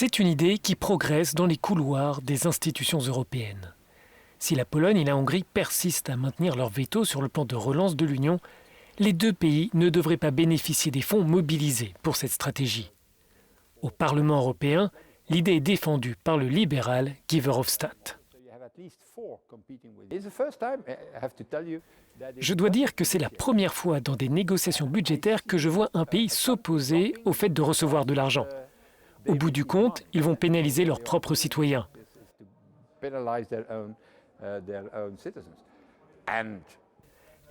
C'est une idée qui progresse dans les couloirs des institutions européennes. Si la Pologne et la Hongrie persistent à maintenir leur veto sur le plan de relance de l'Union, les deux pays ne devraient pas bénéficier des fonds mobilisés pour cette stratégie. Au Parlement européen, l'idée est défendue par le libéral Guy Verhofstadt. Je dois dire que c'est la première fois dans des négociations budgétaires que je vois un pays s'opposer au fait de recevoir de l'argent. Au bout du compte, ils vont pénaliser leurs propres citoyens.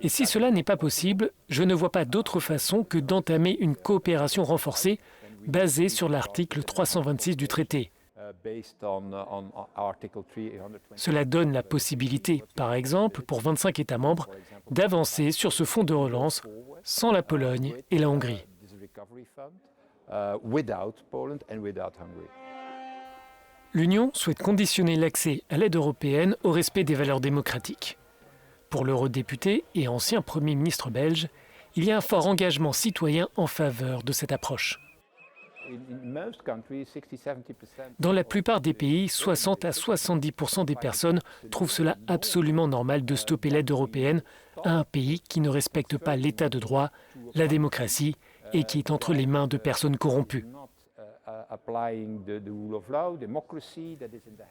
Et si cela n'est pas possible, je ne vois pas d'autre façon que d'entamer une coopération renforcée basée sur l'article 326 du traité. Cela donne la possibilité, par exemple, pour 25 États membres, d'avancer sur ce fonds de relance sans la Pologne et la Hongrie. L'Union souhaite conditionner l'accès à l'aide européenne au respect des valeurs démocratiques. Pour l'eurodéputé et ancien Premier ministre belge, il y a un fort engagement citoyen en faveur de cette approche. Dans la plupart des pays, 60 à 70% des personnes trouvent cela absolument normal de stopper l'aide européenne à un pays qui ne respecte pas l'état de droit, la démocratie et qui est entre les mains de personnes corrompues.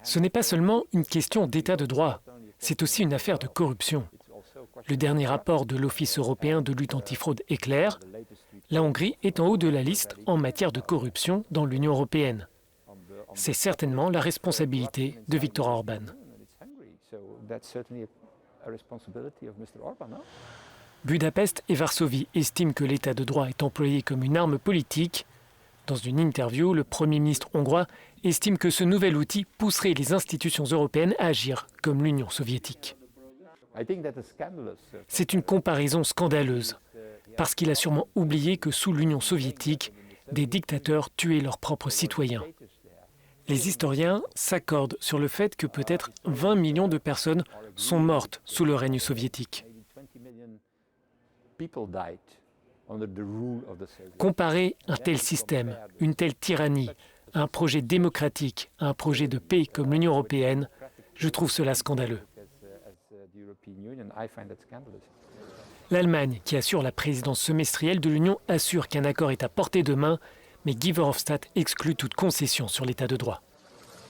Ce n'est pas seulement une question d'état de droit, c'est aussi une affaire de corruption. Le dernier rapport de l'Office européen de lutte antifraude est clair. La Hongrie est en haut de la liste en matière de corruption dans l'Union européenne. C'est certainement la responsabilité de Viktor Orban. Budapest et Varsovie estiment que l'état de droit est employé comme une arme politique. Dans une interview, le Premier ministre hongrois estime que ce nouvel outil pousserait les institutions européennes à agir comme l'Union soviétique. C'est une comparaison scandaleuse, parce qu'il a sûrement oublié que sous l'Union soviétique, des dictateurs tuaient leurs propres citoyens. Les historiens s'accordent sur le fait que peut-être 20 millions de personnes sont mortes sous le règne soviétique. Comparer un tel système, une telle tyrannie, à un projet démocratique, à un projet de paix comme l'Union européenne, je trouve cela scandaleux. L'Allemagne, qui assure la présidence semestrielle de l'Union, assure qu'un accord est à portée de main, mais Guy Verhofstadt exclut toute concession sur l'état de droit.